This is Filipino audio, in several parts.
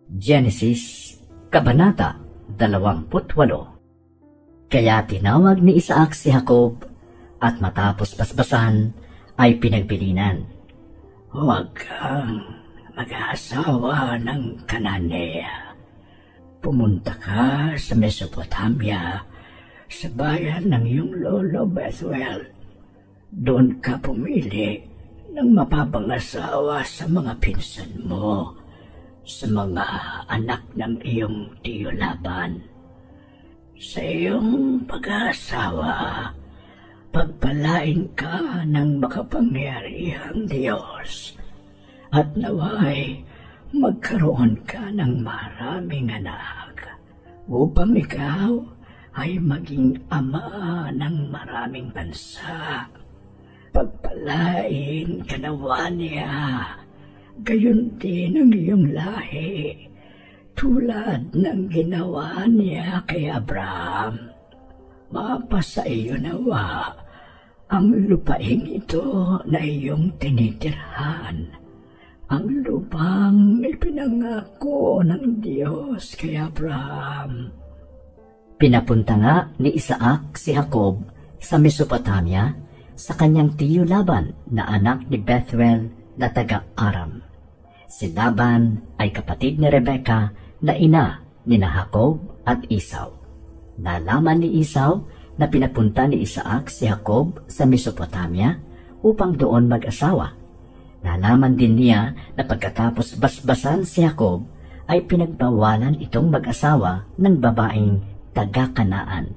Genesis, Kabanata 28. Kaya tinawag ni Isaac si Jacob, at matapos basbasan ay pinagbilinan, "Huwag kang mag-aasawa ng Kananea. Pumunta ka sa Mesopotamia, sa bayan ng iyong lolo Bethuel. Doon ka pumili ng mapapangasawa sa mga pinsan mo, sa mga anak ng iyong tiyo Laban. Sa iyong pag-aasawa, pagpalain ka ng makapangyarihang Diyos, at naway magkaroon ka ng maraming anak, upang ikaw ay maging ama ng maraming bansa. Pagpalain ka nawa niya, gayon din ang iyong lahi, tulad ng ginawa niya kay Abraham. Mapasa iyo nawa ang lupaing ito na iyong tinitirhan, ang lupang ipinangako ng Diyos kay Abraham." Pinapunta nga ni Isaac si Jacob sa Mesopotamia sa kanyang tiyo Laban na anak ni Bethuel na taga-Aram. Si Laban ay kapatid ni Rebeka na ina ni Jacob at Esau. Nalaman ni Esau na pinapunta ni Isaac si Jacob sa Mesopotamia upang doon mag-asawa. Nalaman din niya na pagkatapos basbasan si Jacob ay pinagbawalan itong mag-asawa ng babaeng taga-Kanaan.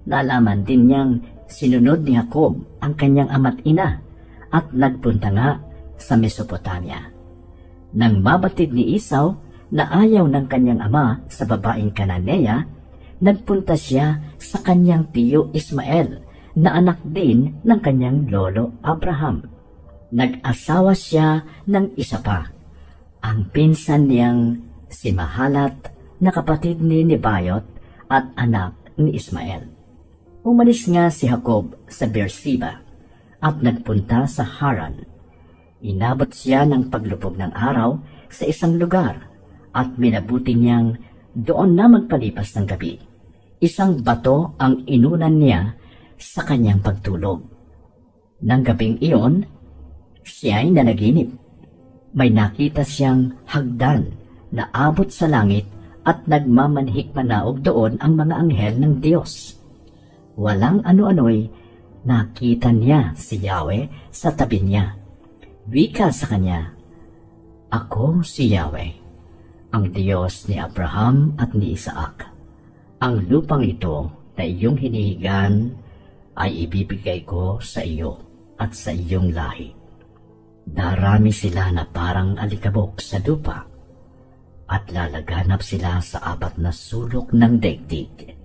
Nalaman din niyang sinunod ni Jacob ang kanyang ama't ina at nagpunta nga sa Mesopotamia. Nang mabatid ni Esau na ayaw ng kanyang ama sa babaeng Kananea, nagpunta siya sa kanyang tiyo Ismael na anak din ng kanyang lolo Abraham. Nag-asawa siya ng isa pa, ang pinsan niyang si Mahalat na kapatid ni Nebayot at anak ni Ismael. Umalis nga si Jacob sa Beersheba at nagpunta sa Haran. Inabot siya ng paglubog ng araw sa isang lugar at minabuti niyang doon na magpalipas ng gabi. Isang bato ang inunan niya sa kanyang pagtulog. Nang gabing iyon, siya ay nanaginip. May nakita siyang hagdan na abot sa langit at nagmamanhik manaog doon ang mga anghel ng Diyos. Walang ano-ano'y nakita niya si Yahweh sa tabi niya. Wika sa kanya, "Ako si Yahweh, ang Diyos ni Abraham at ni Isaac. Ang lupang ito na iyong hinihigan ay ibibigay ko sa iyo at sa iyong lahi." Darami sila na parang alikabok sa lupa, at lalaganap sila sa apat na sulok ng daigdig.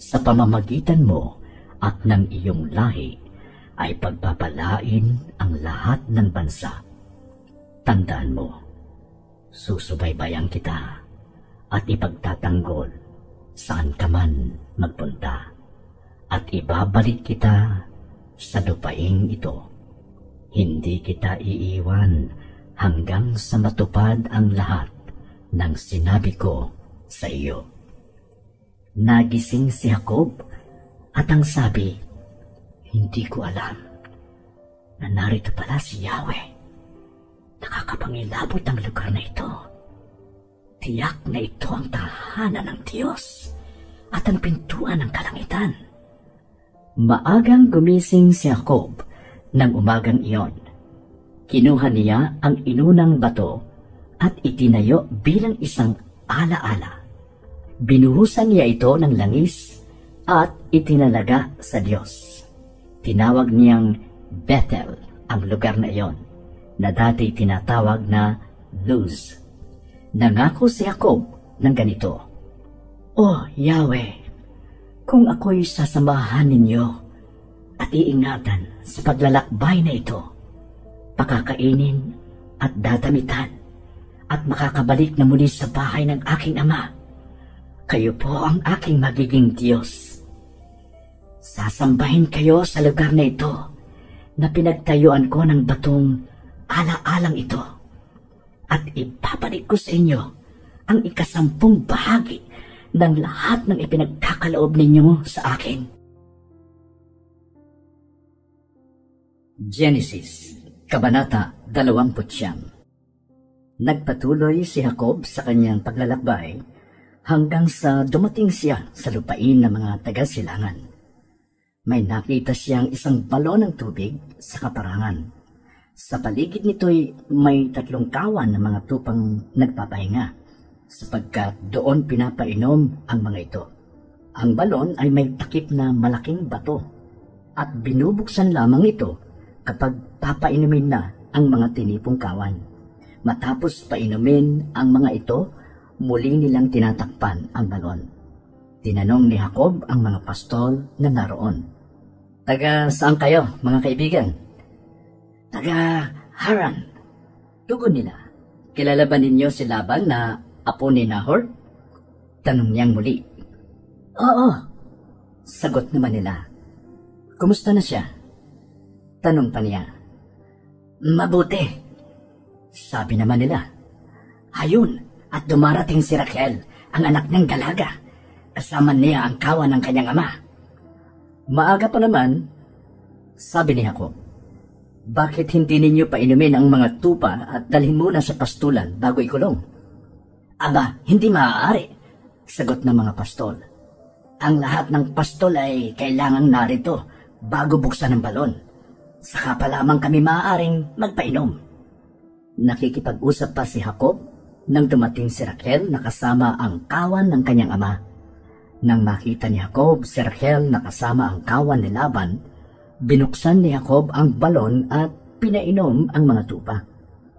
Sa pamamagitan mo at ng iyong lahi ay pagpapalain ang lahat ng bansa. Tandaan mo, susubaybayan kita at ipagtatanggol saan ka man magpunta, at ibabalik kita sa lupaing ito. Hindi kita iiwan hanggang sa matupad ang lahat ng sinabi ko sa iyo. Nagising si Jacob at ang sabi, "Hindi ko alam na narito pala si Yahweh. Nakakapangilabot ang lugar na ito. Tiyak na ito ang tahanan ng Diyos at ang pintuan ng kalangitan." Maagang gumising si Jacob ng umagang iyon. Kinuha niya ang inunang bato at itinayo bilang isang alaala. Binuhusan niya ito ng langis at itinalaga sa Diyos. Tinawag niyang Bethel ang lugar na iyon, na dati tinatawag na Luz. Nangako si Jacob ng ganito, "O Yahweh, kung ako'y sasamahan ninyo at iingatan sa paglalakbay na ito, pakakainin at dadamitan, at makakabalik na muli sa bahay ng aking ama, kayo po ang aking magiging Diyos. Sasambahin kayo sa lugar na ito na pinagtayuan ko ng batong ala-alang ito, at ipapalik ko sa inyo ang 10 bahagi ng lahat ng ipinagkakaloob ninyo sa akin. Genesis, Kabanata 20. Nagpatuloy si Jacob sa kanyang paglalakbay hanggang sa dumating siya sa lupain ng mga taga-silangan. May nakita siyang isang balon ng tubig sa kaparangan. Sa paligid nito'y may 3 kawan ng mga tupang nagpapahinga, sapagkat doon pinapainom ang mga ito. Ang balon ay may takip na malaking bato at binubuksan lamang ito kapag papainumin na ang mga tinipong kawan. Matapos painumin ang mga ito, muli nilang tinatakpan ang balon. Tinanong ni Jacob ang mga pastol na naroon, "Taga saan kayo, mga kaibigan?" "Taga Haran." Tugon nila, "Kilala ba ninyo si Laban na apo ni Nahor?" Tanong niyang muli. "Oo," sagot naman nila. "Kumusta na siya?" Tanong pa niya. "Mabuti," sabi naman nila. "Hayun, at dumarating si Rachel, ang anak ng dalaga. Kasama niya ang kawan ng kanyang ama." "Maaga pa naman," sabi ni Jacob. "Bakit hindi ninyo painumin ang mga tupa at dalhin muna sa pastulan bago ikulong?" "Aba, hindi maaari," sagot ng mga pastol. "Ang lahat ng pastol ay kailangang narito bago buksan ang balon. Saka pa lamang kami maaaring magpainom." Nakikipag-usap pa si Jacob nang dumating si Rachel na kasama ang kawan ng kanyang ama. Nang makita ni Jacob si Rachel na kasama ang kawan ni Laban, binuksan ni Jacob ang balon at pinainom ang mga tupa.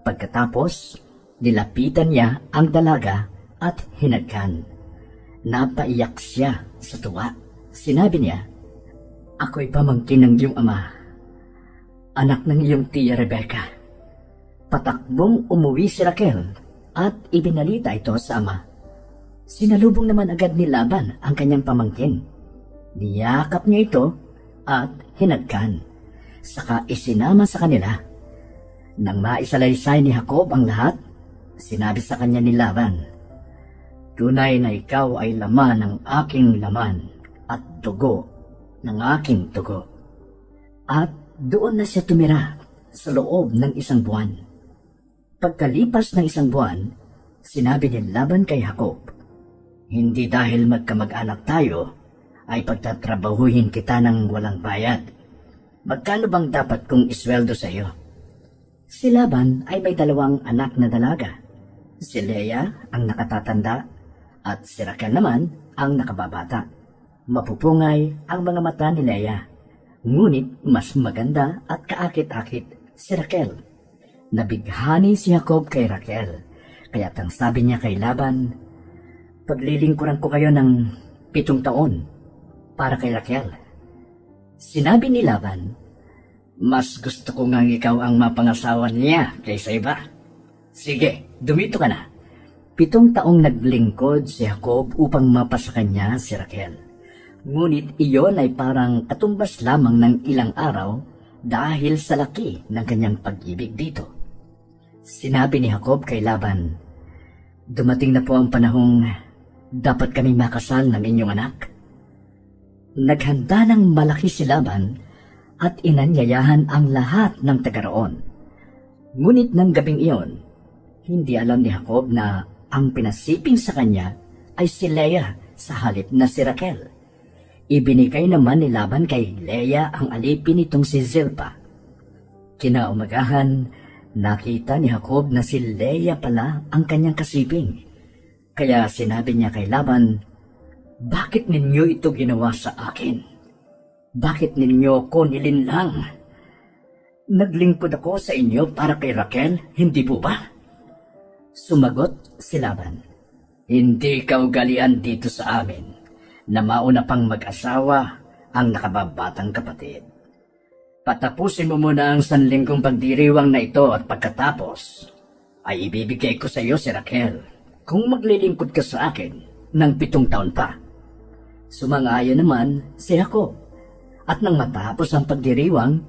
Pagkatapos, nilapitan niya ang dalaga at hinagkan. Napaiyak siya sa tuwa. Sinabi niya, "Ako'y pamangkin ng iyong ama, anak ng iyong tiya Rebecca." Patakbong umuwi si Rachel at ibinalita ito sa ama. Sinalubong naman agad ni Laban ang kanyang pamangkin. Niyakap niya ito at hinagkan, saka isinama sa kanila. Nang maisalaysay ni Jacob ang lahat, sinabi sa kanya ni Laban, "Tunay na ikaw ay laman ng aking laman at dugo ng aking dugo." At doon na siya tumira sa loob ng 1 buwan. Pagkalipas ng 1 buwan, sinabi ni Laban kay Jacob, "Hindi dahil magkamag-anak tayo, ay pagtatrabahuhin kita ng walang bayad. Magkano bang dapat kong isweldo sa iyo?" Si Laban ay may 2 anak na dalaga. Si Leah ang nakatatanda at si Rachel naman ang nakababata. Mapupungay ang mga mata ni Leah, ngunit mas maganda at kaakit-akit si Rachel. Nabighani si Jacob kay Rachel, kaya't ang sabi niya kay Laban, "Paglilingkuran ko kayo ng 7 taon para kay Rachel." Sinabi ni Laban, "Mas gusto ko nga ikaw ang mapangasawa niya kaysa iba. Sige, dumito ka na." 7 taong naglingkod si Jacob upang mapasa kanya si Rachel. Ngunit iyon ay parang katumbas lamang ng ilang araw dahil sa laki ng kanyang pag-ibig dito. Sinabi ni Jacob kay Laban, "Dumating na po ang panahong dapat kaming makasal ng inyong anak." Naghanda ng malaki si Laban at inanyayahan ang lahat ng taga-roon. Ngunit ng gabing iyon, hindi alam ni Jacob na ang pinasiping sa kanya ay si Leah sa halip na si Rachel. Ibinigay naman ni Laban kay Leah ang alipin nitong si Zilpa. Kinaumagahan, nakita ni Jacob na si Leah pala ang kanyang kasiping. Kaya sinabi niya kay Laban, "Bakit ninyo ito ginawa sa akin? Bakit ninyo ko nilinlang? Naglingkod ako sa inyo para kay Rachel, hindi po ba?" Sumagot si Laban, "Hindi ka ugalian dito sa amin na mauna pang mag-asawa ang nakababatang kapatid. Patapusin mo muna ang 1 linggong pagdiriwang na ito at pagkatapos ay ibibigay ko sa iyo si Rachel kung maglilingkod ka sa akin ng 7 taon pa." Sumang-ayon naman si Jacob, at nang matapos ang pagdiriwang,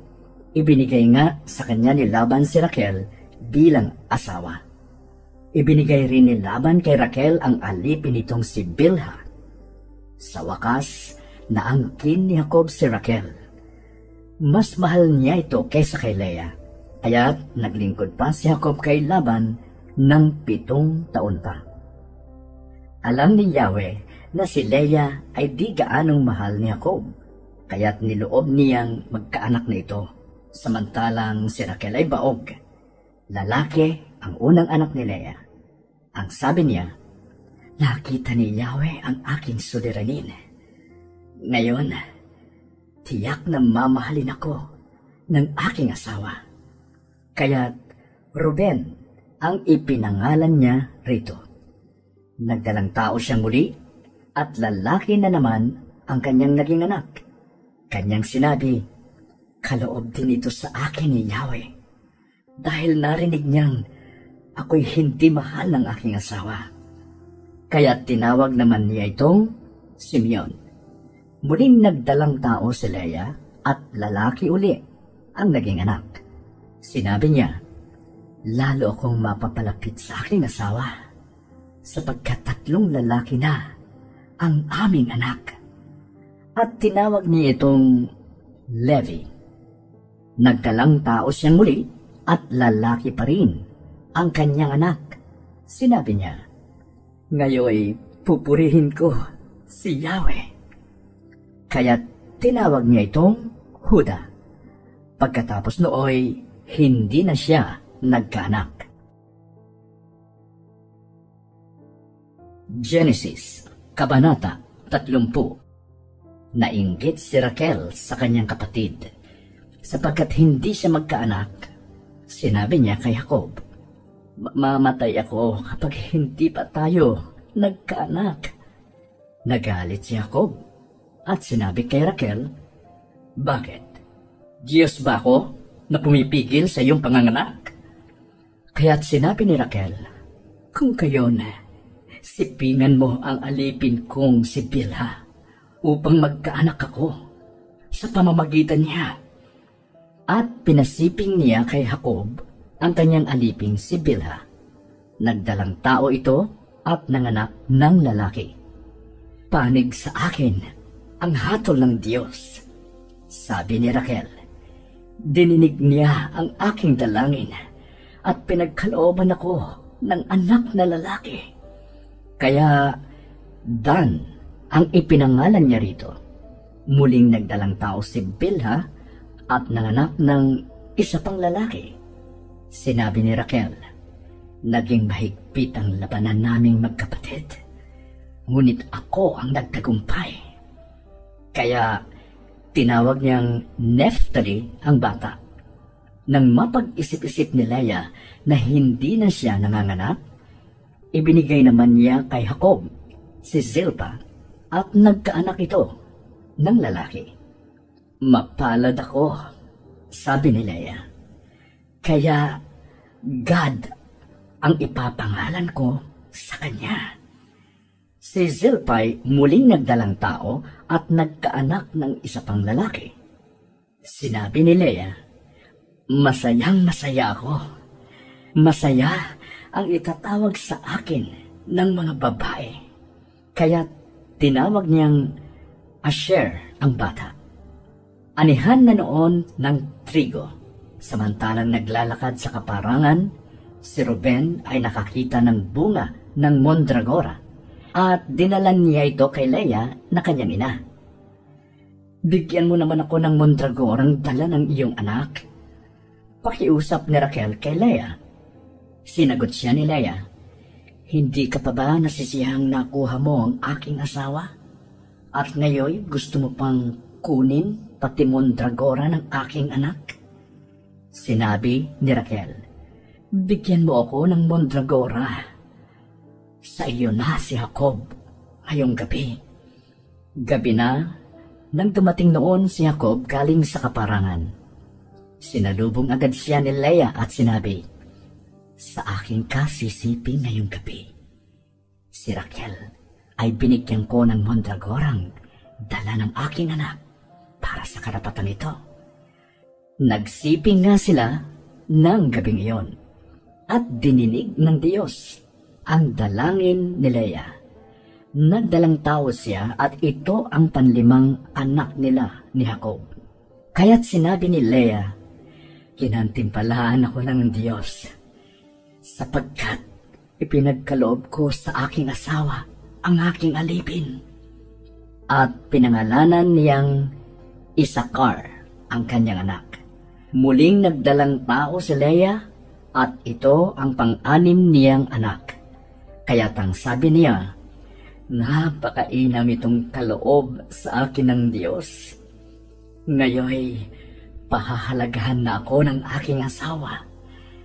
ibinigay nga sa kanya ni Laban si Rachel bilang asawa. Ibinigay rin ni Laban kay Raquel ang alipin nitong si Bilha. Sa wakas, naangkin ni Jacob si Raquel. Mas mahal niya ito kaysa kay Leah, kaya't naglingkod pa si Jacob kay Laban ng 7 taon pa. Alam ni Yahweh na si Leah ay di gaanong mahal ni Jacob, kaya't niloob niyang magkaanak na ito, samantalang si Raquel ay baog. Lalaki ang unang anak ni Leah. Ang sabi niya, nakita ni Yahweh ang aking suliranin. Ngayon, tiyak na mamahalin ako ng aking asawa. Kaya't Ruben ang ipinangalan niya rito. Nagdalang tao siyang muli at lalaki na naman ang kanyang naging anak. Kanyang sinabi, kaloob din ito sa akin ni Yahweh, dahil narinig niyang ako'y hindi mahal ng aking asawa. Kaya tinawag naman niya itong Simeon. Muling nagdalang tao si Leah at lalaki uli ang naging anak. Sinabi niya, lalo akong mapapalapit sa aking asawa, sapagkat 3 lalaki na ang aming anak. At tinawag niya itong Levi. Nagdalang tao siyang muli at lalaki pa rin ang kanyang anak. Sinabi niya, ngayoy pupurihin ko si Yahweh. Kaya tinawag niya itong Huda. Pagkatapos nooy, hindi na siya nagkaanak. Genesis, Kabanata 30. Nainggit si Raquel sa kanyang kapatid, sapagkat hindi siya magkaanak. Sinabi niya kay Jacob, mamatay ako kapag hindi pa tayo nagkaanak. Nagalit si Jacob at sinabi kay Raquel, bakit? Diyos ba ako na pumipigil sa iyong panganganak? Kaya't sinabi ni Raquel, kung kayon, sipingan mo ang alipin kong si Bilha upang magkaanak ako sa pamamagitan niya. At pinasiping niya kay Jacob ang kanyang aliping si Bilha. Nagdalang tao ito at nanganak ng lalaki. Panig sa akin ang hatol ng Diyos, sabi ni Raquel. Dininig niya ang aking dalangin at pinagkalooban ako ng anak na lalaki. Kaya Dan ang ipinangalan niya rito. Muling nagdalang tao si Bilha at nanganak ng isa pang lalaki. Sinabi ni Raquel, naging mahigpit ang labanan naming magkapatid, ngunit ako ang nagtagumpay. Kaya tinawag niyang Neftali ang bata. Nang mapag-isip-isip ni Leah na hindi na siya nanganganak, ibinigay naman niya kay Jacob si Zilpa at nagkaanak ito ng lalaki. Mapalad ako, sabi ni Leah. Kaya Gad ang ipapangalan ko sa kanya. Si Zilpay muling nagdalang tao at nagkaanak ng isa pang lalaki. Sinabi ni Leah, masayang masaya ako. Masaya ang itatawag sa akin ng mga babae. Kaya tinawag niyang Asher ang bata. Anihan na noon ng trigo. Samantalang naglalakad sa kaparangan, si Ruben ay nakakita ng bunga ng mondragora at dinalan niya ito kay Leah na kanyang ina. Bigyan mo naman ako ng mondragorang dala ng iyong anak. Pakiusap ni Raquel kay Leah. Sinagot siya ni Leah, hindi ka pa ba nasisiyahang nakuha mo ang aking asawa? At ngayon gusto mo pang kunin pati mondragora ng aking anak? Sinabi ni Raquel, bigyan mo ako ng mondragora. Sa iyo na si Jacob ngayong gabi. Gabi na, nang dumating noon si Jacob galing sa kaparangan. Sinalubong agad siya ni Leah at sinabi, sa aking kasisiping ngayong gabi. Si Raquel ay binigyan ko ng mondragorang dala ng aking anak para sa karapatan ito. Nagsiping nga sila ng gabing iyon. At dininig ng Diyos ang dalangin ni Leah. Nagdalang tao siya at ito ang panlimang anak nila ni Jacob. Kaya't sinabi ni Leah, "Kinantimpalaan ako ng Diyos, sapagkat ipinagkaloob ko sa aking asawa ang aking alipin." At pinangalanan niyang Isakar ang kanyang anak. Muling nagdalang tao si Leah at ito ang pang-anim niyang anak. Kaya't ang sabi niya, "Napakainam itong kaloob sa akin ng Diyos. Ngayoy, pahahalagahan na ako ng aking asawa,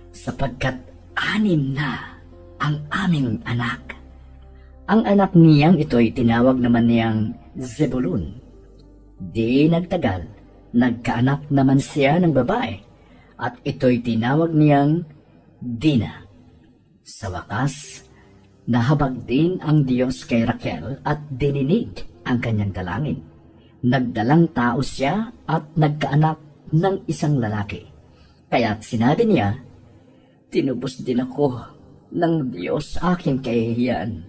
sapagkat 6 na ang aming anak." Ang anak niyang ito'y tinawag naman niyang Zebulun. Di nagtagal, nagkaanak naman siya ng babae, at ito'y tinawag niyang Dina. Sa wakas, nahabag din ang Diyos kay Raquel at dininig ang kanyang dalangin. Nagdalang tao siya at nagkaanak ng isang lalaki. Kaya't sinabi niya, "Tinubos din ako ng Diyos aking kahihiyan,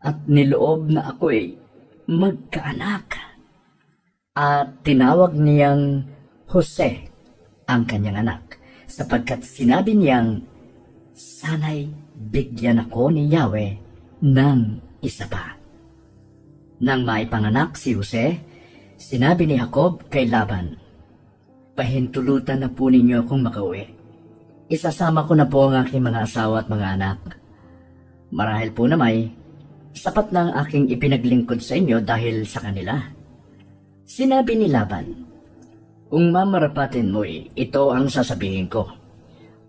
at niloob na ako'y magkaanak." At tinawag niyang Jose ang kanyang anak, sapagkat sinabi niyang, "Sana'y bigyan ako ni Yahweh ng isa pa." Nang maipanganak si Jose, sinabi ni Jacob kay Laban, "Pahintulutan na po ninyo akong makauwi. Isasama ko na po ang aking mga asawa at mga anak. Marahil po na sapat na ang aking ipinaglingkod sa inyo dahil sa kanila." Sinabi ni Laban, "Kung mamarapatin mo'y ito ang sasabihin ko,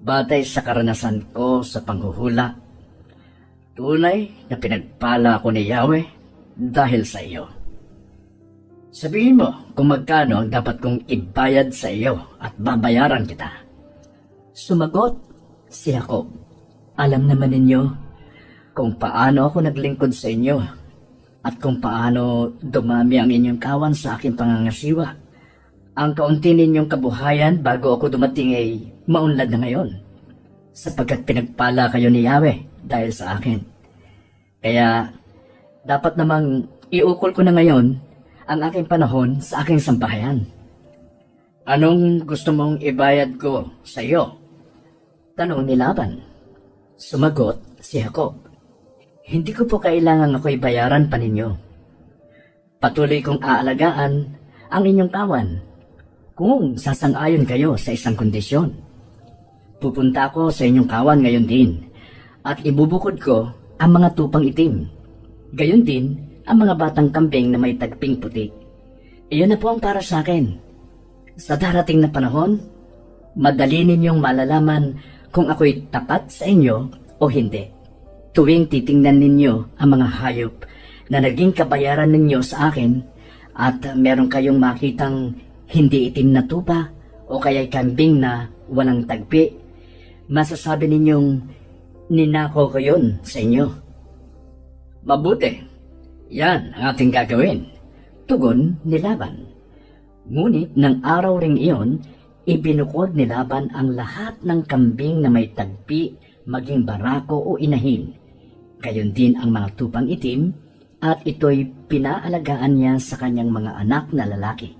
batay sa karanasan ko sa panghuhula. Tunay na pinagpala ako ni Yahweh dahil sa iyo. Sabihin mo kung magkano ang dapat kong ibayad sa iyo at babayaran kita." Sumagot si Jacob, "Alam naman ninyo kung paano ako naglingkod sa inyo at kung paano dumami ang inyong kawan sa aking pangangasiwa. Ang kaunti ninyong kabuhayan bago ako dumating ay maunlad na ngayon, sapagkat pinagpala kayo ni Yahweh dahil sa akin. Kaya dapat namang iukol ko na ngayon ang aking panahon sa aking sambahayan. Anong gusto mong ibayad ko sa iyo?" tanong ni Laban. Sumagot si Jacob, "Hindi ko po kailangan ako'y bayaran pa ninyo. Patuloy kong aalagaan ang inyong kawan kung sasang-ayon kayo sa isang kondisyon. Pupunta ako sa inyong kawan ngayon din at ibubukod ko ang mga tupang itim. Gayon din ang mga batang kambing na may tagping puti. Iyon na po ang para sa akin. Sa darating na panahon, madali ninyong malalaman kung ako'y tapat sa inyo o hindi. Tuwing titingnan ninyo ang mga hayop na naging kabayaran ninyo sa akin at meron kayong makitang hindi itim na tupa o kaya'y kambing na walang tagpi, masasabi ninyong ninakaw ko yun sa inyo." "Mabuti, yan ang ating gagawin," tugon ni Laban. Ngunit ng araw ring iyon, ibinukod ni Laban ang lahat ng kambing na may tagpi, maging barako o inahin. Gayon din ang mga tupang itim, at ito'y pinaalagaan niya sa kanyang mga anak na lalaki.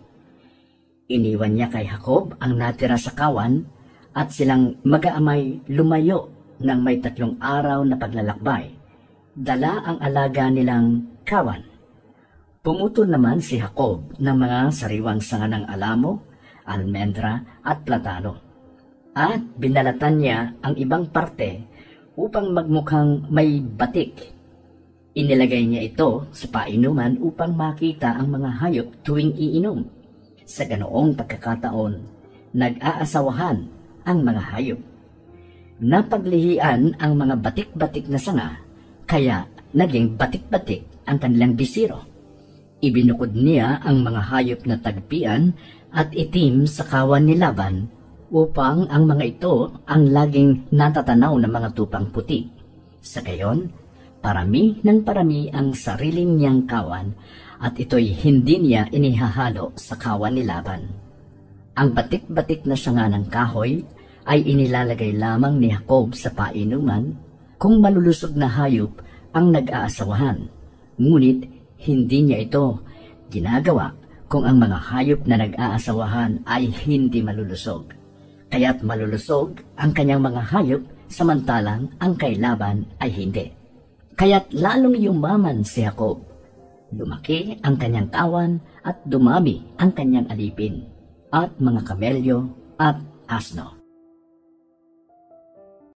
Iniwan niya kay Jacob ang natira sa kawan, at silang mag-aamay lumayo ng may 3 araw na paglalakbay. Dala ang alaga nilang kawan. Pumutol naman si Jacob ng mga sariwang sanga ng alamo, almendra at platano, at binalatan niya ang ibang parte upang magmukhang may batik. Inilagay niya ito sa painuman upang makita ang mga hayop tuwing iinom. Sa ganoong pagkakataon, nag-aasawahan ang mga hayop. Napaglihian ang mga batik-batik na sanga, kaya naging batik-batik ang kanilang bisiro. Ibinukod niya ang mga hayop na tagpian at itim sa kawan ni Laban upang ang mga ito ang laging natatanaw ng mga tupang puti. Sa gayon, parami ng parami ang sarili niyang kawan at ito'y hindi niya inihahalo sa kawan ni Laban. Ang batik-batik na sanga ng kahoy ay inilalagay lamang ni Jacob sa painuman kung malulusog na hayop ang nag-aasawahan. Ngunit hindi niya ito ginagawa kung ang mga hayop na nag-aasawahan ay hindi malulusog. Kaya't malulusog ang kanyang mga hayop samantalang ang kay Laban ay hindi. Kaya't lalong yumaman si Jacob. Lumaki ang kanyang kawan at dumami ang kanyang alipin at mga kamelyo at asno.